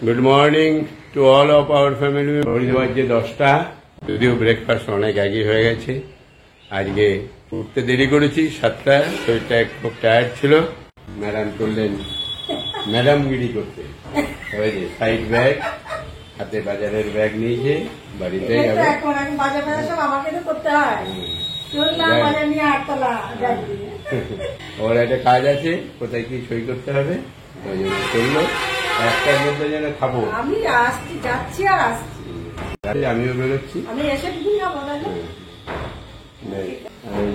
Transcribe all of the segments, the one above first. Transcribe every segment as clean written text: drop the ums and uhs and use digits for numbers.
Good morning to all of our family. বাজে 10টা, যদিও ব্রেকফাস্ট অনেক আগে হয়ে গেছে। আজকে উঠতে দেরি করেছি 7টা, শরীরটা খুব টায়ার্ড ছিল। ম্যাডাম করলেন ম্যাডামগিরি করতে, সাইড ব্যাগ হাতে, বাজারের ব্যাগ নিয়েছে, বাড়িতে যাবে। ওর একটা কাজ আছে, কোথায় কি সই করতে হবে, ওই জন্য করলো। একটার মধ্যে যেন খাবো। আমি আসছি, যাচ্ছি আর আসছি। আমিও বেরোচ্ছি। আমি এসে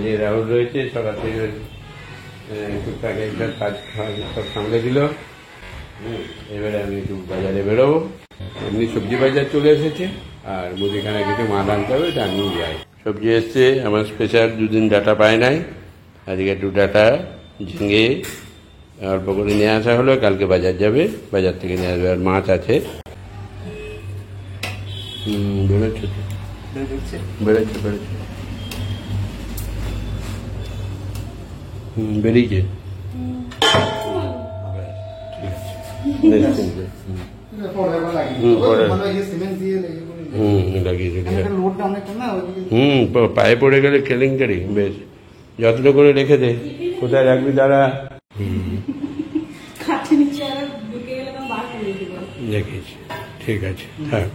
যে রাহুল রয়েছে সকাল থেকে টুকটাক একবার কাজ সব সামলে দিল। এবারে আমি একটু বাজারে বেরোবো। এমনি সবজি বাজার চলে এসেছে, আর মুদিখানা কিছু মাল আনতে হবে, তা আমি যাই। সবজি এসছে, আমার স্পেশাল, দুদিন ডাটা পায় নাই, আজকে একটু ডাটা ঝিঙে অল্প করে নিয়ে আসা হলো। কালকে বাজার যাবে, বাজার থেকে নিয়ে আসবে। আর মাছ আছে। বেরোচ্ছে বেরোচ্ছে বেরোচ্ছে বেরিয়েছে। পায়ে পড়ে গেলে কেলেঙ্কারি। বেশ যত্ন করে রেখে দে, কোথায় রাখবি তারা দেখিস। ঠিক আছে, থাক।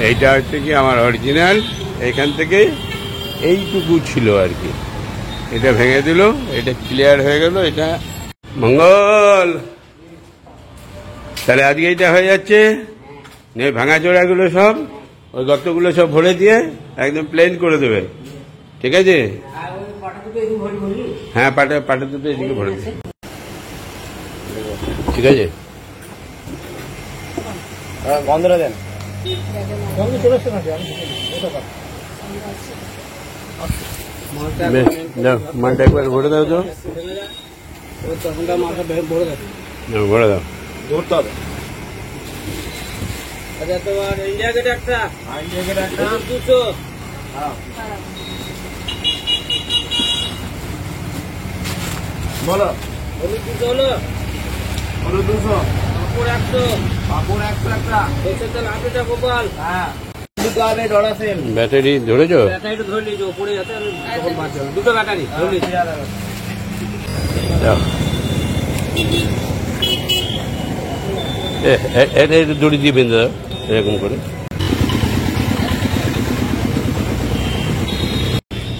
এইটা হচ্ছে কি আমার অরিজিনাল, এখান থেকে এইটুকু ছিল আর কি, এটা ভেঙে দিল, এটা ক্লিয়ার হয়ে গেল। এটা মঙ্গল, তাহলে আজকে এইটা হয়ে যাচ্ছে। ভাঙা চোড়াগুলো সব, ওই গর্তগুলো সব ভরে দিয়ে একদম প্লেন করে দেবে। ঠিক আছে? হ্যাঁ, পাটা দুটো এদিকে ভরে দেবে। ঠিক আছে, বন্ধরা দেন। মানটা একবার ভরে দাও তো, ভরে দাও। ধরতে হবে। আচ্ছা, তোমার ইন্ডিয়া গেট একটা, ইন্ডিয়া গেট একটা 200। বলো, হলুদ 200 হলো, হলুদ 200, পাপড় 100, পাপড় 100 একটা, সরষের তেল 8টা গোপাল। হ্যাঁ, দুটো আবে ডরাসেল। ব্যাটারি ধরেছো? ব্যাটারিটা ধরে নিয়েছো, পড়ে যাচ্ছে, তখন বাঁচবে। দুটো ব্যাটারি ধরে নিয়েছি। দড়ি দিয়ে বেঁধে দাও এরকম করে।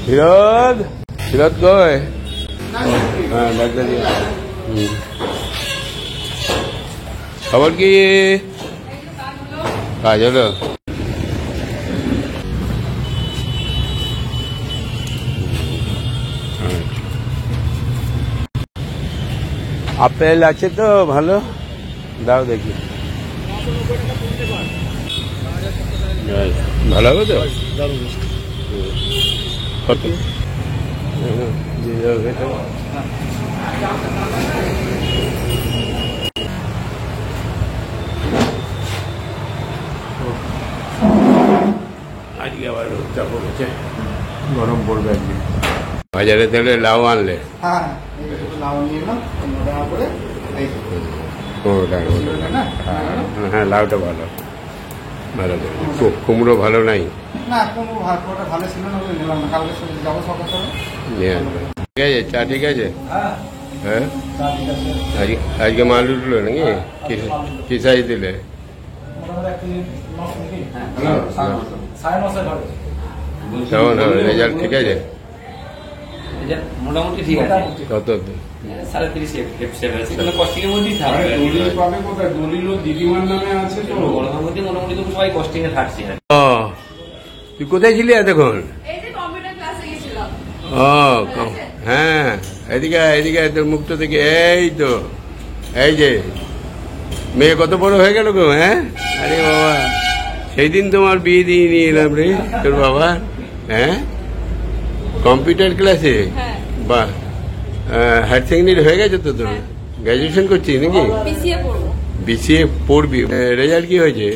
ফিরত ফিরত কয়? হ্যাঁ, ডাক্তার। খবর কি? কাজ হলো? আপেল আছে তো ভালো, দাও দেখি। ভালো হবে তো? কত? আজকে আবার রোদটা পড়েছে, গরম পড়বে আজকে। বাজারে তাহলে লাউ আনলে? হ্যাঁ, লাউ নিয়ে এলাম 15 টাকা করে। 15 টাকা করে? হ্যাঁ, লাউটা ভালো, ভালো। কুমড়ো ভালো নাই? না, কোনো ভালো ছিল না, নিলাম না। কালকে যাবো সকালে। ঠিক আছে, চা ঠিক আছে? হ্যাঁ, আজকে মাল উঠলো নাকি? কি সাইজ দিলে? কেমন হবে রেজাল্ট? ঠিক আছে, মোটামুটি ঠিক আছে। কত? 30.5 কস্টিংয়ের মধ্যেই থাকবে। দলিল দিদিমার নামে আছে তো, মোটামুটি তো সবাই কস্টিংয়ে থাকছে। তুই কোথায় ছিলি এতক্ষণ? ও হ্যাঁ, এদিকে এদিকে তোর মুক্ত থেকে। এই তো, এই যে মেয়ে কত বড় হয়ে গেল গো। হ্যাঁ, আরে বাবা, সেই দিন তোমার বিয়ে দিয়ে নিয়ে এলাম রে তোর বাবা। হ্যাঁ, কম্পিউটার ক্লাসে? বাহ, হায়ার সেকেন্ডারি হয়ে গেছে তো তোর? গ্র্যাজুয়েশন করছিস নাকি? বিসিএ পড়বি? রেজাল্ট কি হয়েছে?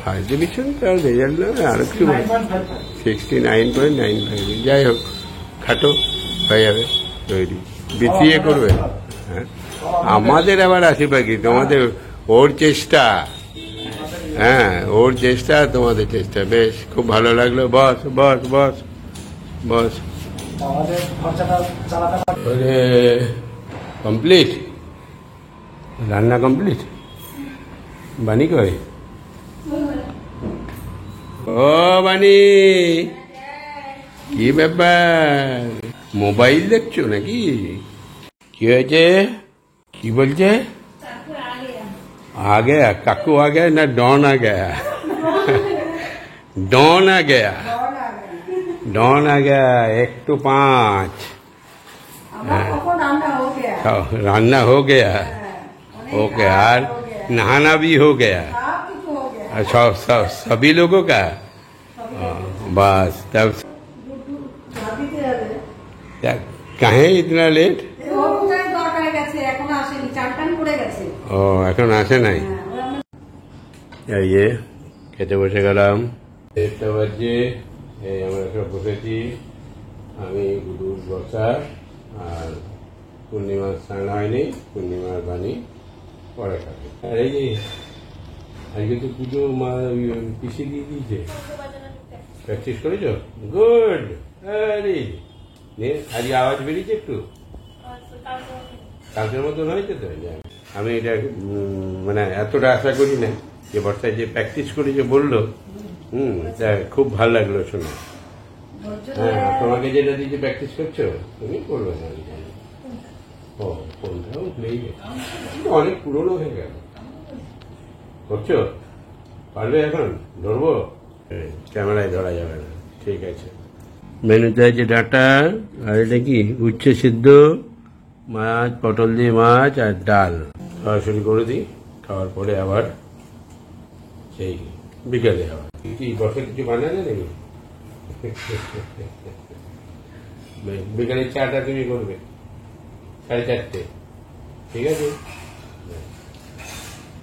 First division? তার রেজাল্ট আরো কিছু 69.95। যাই হোক, খাটো হয়ে যাবে তৈরি। বিসিএ করবে? হ্যাঁ, আমাদের আবার আসি পাখি, তোমাদের ওর চেষ্টা, হ্যাঁ ওর চেষ্টা তোমাদের চেষ্টা, বেশ খুব ভালো লাগলো। বস বস বস বস। আমাদের খরচাটা চালাতে পারি। কমপ্লিট রান্না কমপ্লিট। বানি কই? ও বানি, কি ব্যাপার, মোবাইল দেখছো নাকি? কি হয়েছে, কি বলছে? आ गया काकू, आ गया ना डॉन आ गया? डॉन आ गया, डॉन आ गया। 1 to 5 रान्ना हो गया। ओके, और नहाना भी हो गया। सब सब सभी लोगों का बस। तब कहे इतना लेट? ও এখন আসে নাই। এই যে খেতে বসে গেলাম, 1টা বাজে। এই আমরা সব বসেছি, আমি গুরুর বসা, আর পূর্ণিমার স্নান হয়নি, পূর্ণিমার বাণী পরে খাবে। আর এই যে আজকে তো পুজো মা পিছিয়ে দিয়ে দিয়েছে। প্র্যাকটিস করেছো? গুড। আরে আজকে আওয়াজ বেরিয়েছে একটু, কালকের মতন হয়েছে তো। আমি এটা মানে এতটা আশা করি না যে বর্ষায় যে প্র্যাকটিস করে যে বললো, তা খুব ভালো লাগলো শুনে। হ্যাঁ, তোমাকে যেটা দিয়েছে প্র্যাকটিস করছো, তুমি করবে না আমি জানি। ও ফোনটাও ভুলেই গেছে, অনেক পুরনো হয়ে গেল। করছো? পারবে এখন? ধরবো? ক্যামেরায় ধরা যাবে না, ঠিক আছে। মেনুতে আছে ডাঁটা, আর এটা কি উচ্ছে সিদ্ধ, মাছ, পটল দিয়ে মাছ আর ডাল। সরাসরি করে দিই, খাওয়ার পরে আবার সেই বিকেলে আবার কি বসে কিছু বানালে নাকি? বিকেলের চাটা তুমি করবে 4:30, ঠিক আছে?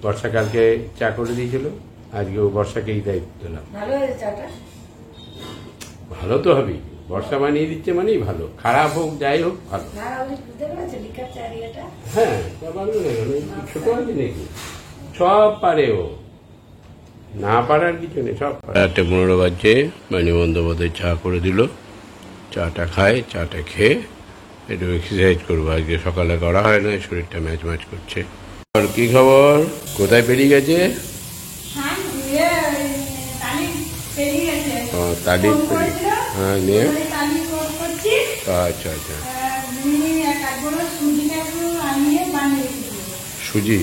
বর্ষাকালকে চা করে দিয়েছিল, আজকেও বর্ষাকেই দায়িত্ব দিলাম। ভালো তো হবেই, বর্ষা বানিয়ে দিচ্ছে মানেই ভালো, খারাপ হোক যাই হোক ভালো। হ্যাঁ, ছোট আছে নাকি? সব পারে ও, না পারার কিছু নেই, সব পারে। 8:15 বাজছে, বাণী বন্দ্যোপাধ্যায় চা করে দিল। চাটা খায়, চাটা খেয়ে একটু এক্সারসাইজ করবো। আজকে সকালে করা হয় না, শরীরটা ম্যাচ ম্যাচ করছে। আর কি খবর, কোথায় পেরিয়ে গেছে? তালিম, হ্যাঁ নিয়ে, আচ্ছা আচ্ছা। সুজি,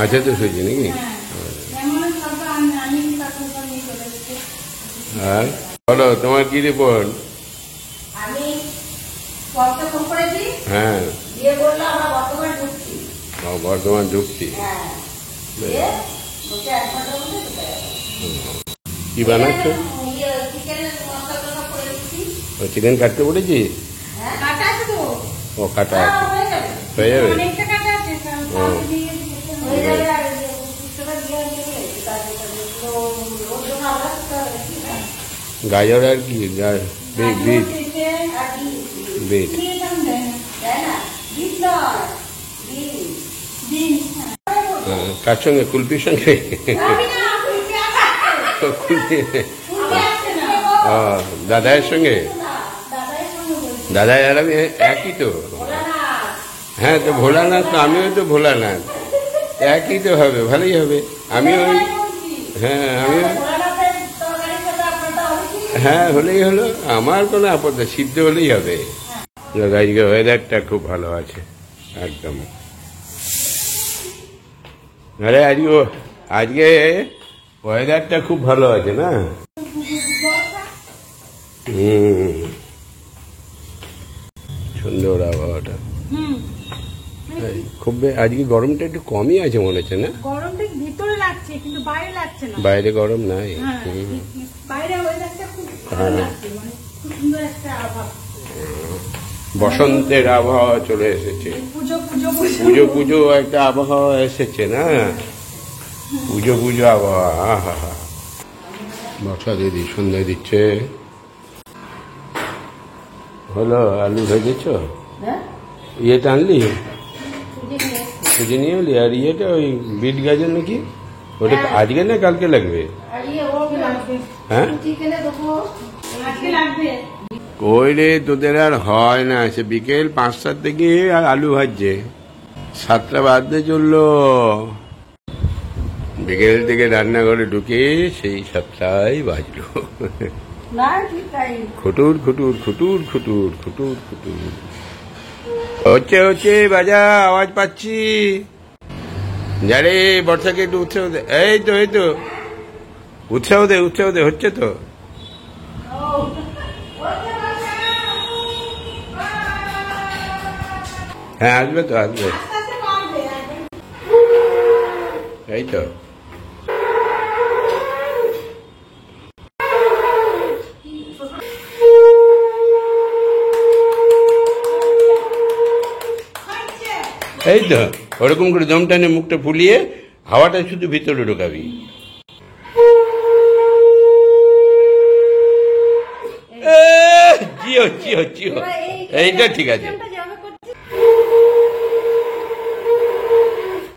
আচ্ছা তো সুজি নাকি? আর বলো তোমার কি রিপোর্ট? হ্যাঁ, বর্ধমান ঢুকছি। কি বানাচ্ছ? চিকেন কাটতে বলেছিস? ও কাটা আছে, হয়ে যাবে। গাজর আর কি, বিট, বিট। কার সঙ্গে? কুলপির সঙ্গে? দাদায়ের সঙ্গে? দাদা আর আমি একই তো। হ্যাঁ, তো ভোলানাথ তো, আমিও তো ভোলানাথ, একই তো হবে, ভালোই হবে। আমিও, হ্যাঁ আমিও, হ্যাঁ হলেই হলো, আমার কোনো আপত্তি, সিদ্ধ হলেই হবে। আজকে ওয়েদারটা খুব ভালো আছে একদম। আরে আজকে ওয়েদারটা খুব ভালো আছে না? সুন্দর আবহাওয়াটা। খুব আজকে গরমটা একটু কমই আছে মনে হচ্ছে না? গরমটা ভিতরে লাগছে কিন্তু বাইরে লাগছে না। বাইরে গরম নাই। বাইরে ওয়েদারটা খুব ভালো লাগছে, মানে খুব সুন্দর একটা আবহাওয়া। বসন্তের আবহাওয়া চলে এসেছে, পুজো পুজো একটা আবহাওয়া এসেছে না? পুজো পুজো আবহাওয়া। আহা হা, বর্ষা দিদি সন্ধ্যায় দিচ্ছে। হলো, আলু ভেজেছ? ইয়েটা আনলি? খুঁজে নিয়ে এলি। আর ইয়েটা ওই বিট গাজর নাকি ওটা আজকে না কালকে লাগবে? হ্যাঁ আজকে লাগবে। কই রে তোদের আর হয় না, সে বিকেল 5টার থেকে আর আলু ভাজছে, 7টা বাজতে চললো। বিকেল থেকে রান্নাঘরে ঢুকে সেই 7টাই বাজলো। খুটুর খুটুর খুটুর খুটুর খুটুর খুটুর হচ্ছে হচ্ছে বাজা, আওয়াজ পাচ্ছি। যারে বর্ষাকে একটু উৎসাহ দে, এই তো উৎসাহ দে, হচ্ছে তো। হ্যাঁ আসবে তো, আসবে। আস্তে আস্তে কমবে। এই তো এই তো ওরকম করে দম টানে মুখটা ফুলিয়ে হাওয়াটা শুধু ভিতরে ঢোকাবি। জিও জিও জিও, এইটা ঠিক আছে।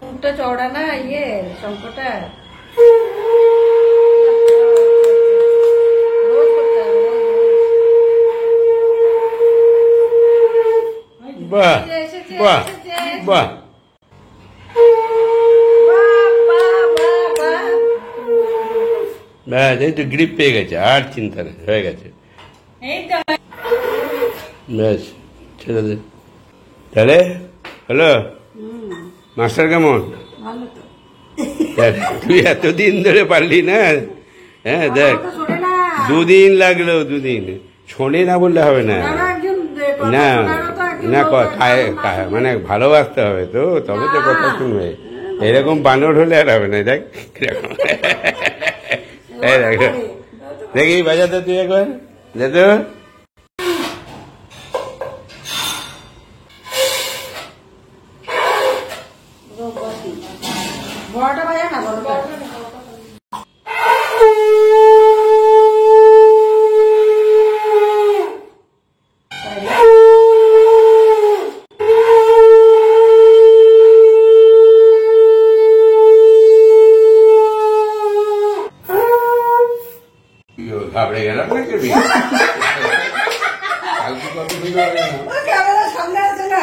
মুখটা চওড়া না ইয়ে শঙ্কটা। রোজ করতে হবে, রোজ। বাহ বাহ বাহ, ব্যাস এই তো গ্রিপ পেয়ে গেছে, আর চিন্তা নেই, হয়ে গেছে। এই তো ব্যাস ছেড়ে দে। তাহলে হ্যালো মাস্টার কেমন? ভালো তো। তুই এতদিন ধরে পারলি না? হ্যাঁ দেখ, 2 দিন লাগলো, 2 দিন। শোনে না বললে হবে না, না না মানে ভালোবাসতে হবে তো, তবে তো কথা শুনবে। এরকম বানর হলে আর হবে না। দেখ কিরকম, দেখি বাজাতে তুই একবার যেত। বড়টা বাজা না, বড়টা। ঘাবড়ে গেলাম না কেবি, কালকে কত ভিড় হবে না। ক্যামেরা সামনে আছে না।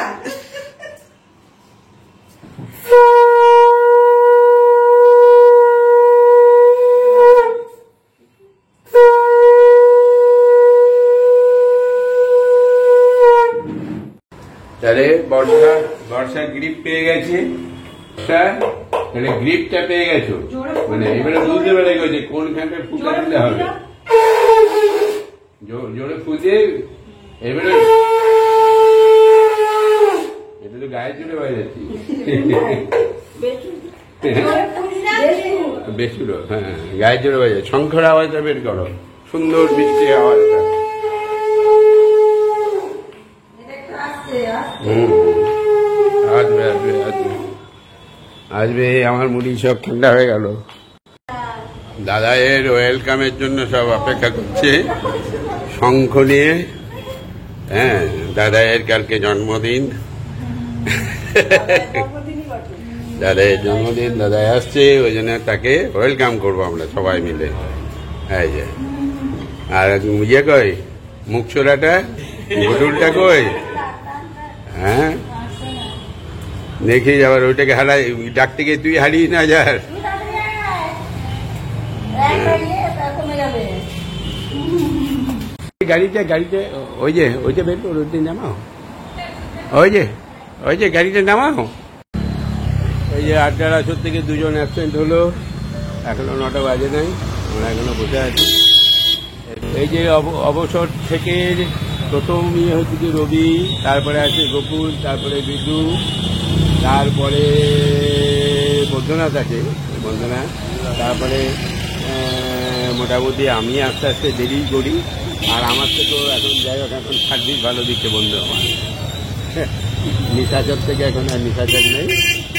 তাহলে বর্ষা গ্রিপ পেয়ে গেছে, তাহলে গ্রিপটা পেয়ে গেছো, মানে এবারে বুঝতে পেরে গেছে কোনখানটা ফুটা দিতে হবে। জোরে ফুটে এবারে এটা তো গায়ে চলে বাজাচ্ছি। বেসুরো, হ্যাঁ গায়ে জোরে বাজে, শঙ্খর আওয়াজটা বের করো, সুন্দর মিষ্টি আওয়াজটা। আসবে আসবে আসবে আসবে, আমার মুড়ি সব ঠান্ডা হয়ে গেল। দাদা এর ওয়েলকামের জন্য সব অপেক্ষা করছে শঙ্খ নিয়ে। হ্যাঁ দাদা এর কালকে জন্মদিন, দাদা এর জন্মদিন, দাদা আসছে, ওই জন্য তাকে ওয়েলকাম করবো আমরা সবাই মিলে। এই যে আর ইয়ে কই মুখ ছোড়াটা, ঘটুলটা কই? হ্যাঁ দেখি আবার ওইটাকে হারাই, ডাকতে গিয়ে তুই হারিয়ে না যার। গাড়িতে ওই যে বের করো, ওই দিন নামাও, ওই যে গাড়িতে নামাও। ওই যে আটটার থেকে 2জন অ্যাবসেন্ট হলো, এখনো 9টা বাজে নাই, আমরা এখনো বসে আছি। এই যে অবসর থেকে প্রথম ইয়ে হচ্ছে কি রবি, তারপরে আছে গোকুল, তারপরে বিদু, তারপরে বৈদ্যনাথ আছে, বৈদ্যনাথ, তারপরে মোটামুটি আমি আস্তে আস্তে দেরি করি। আর আমার থেকেও এখন যাই হোক এখন সার্ভিস ভালো দিচ্ছে বন্ধু আমার। নিশাচর থেকে এখন আর নিশাচর নেই,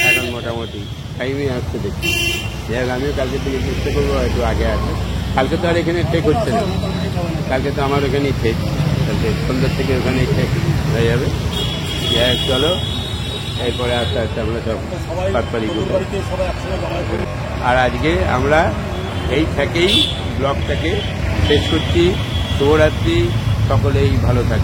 এখন মোটামুটি টাইমে আসতে দেখছি। যাই হোক আমিও কালকে থেকে চেষ্টা করবো একটু আগে আসে। কালকে তো আর এখানে ঠেক হচ্ছে না, কালকে তো আমার ওখানেই ঠেক, কালকে সন্ধ্যার থেকে ওখানেই ঠেক হয়ে যাবে। যাই হোক চলো, এরপরে আস্তে আস্তে আমরা সব পাটপাড়ি করবো। বাড়িতে সবাই একসঙ্গে জমা করে আর আজকে আমরা এই থেকেই ব্লগটাকে শেষ করছি। শুভরাত্রি, সকলেই ভালো থাকবে।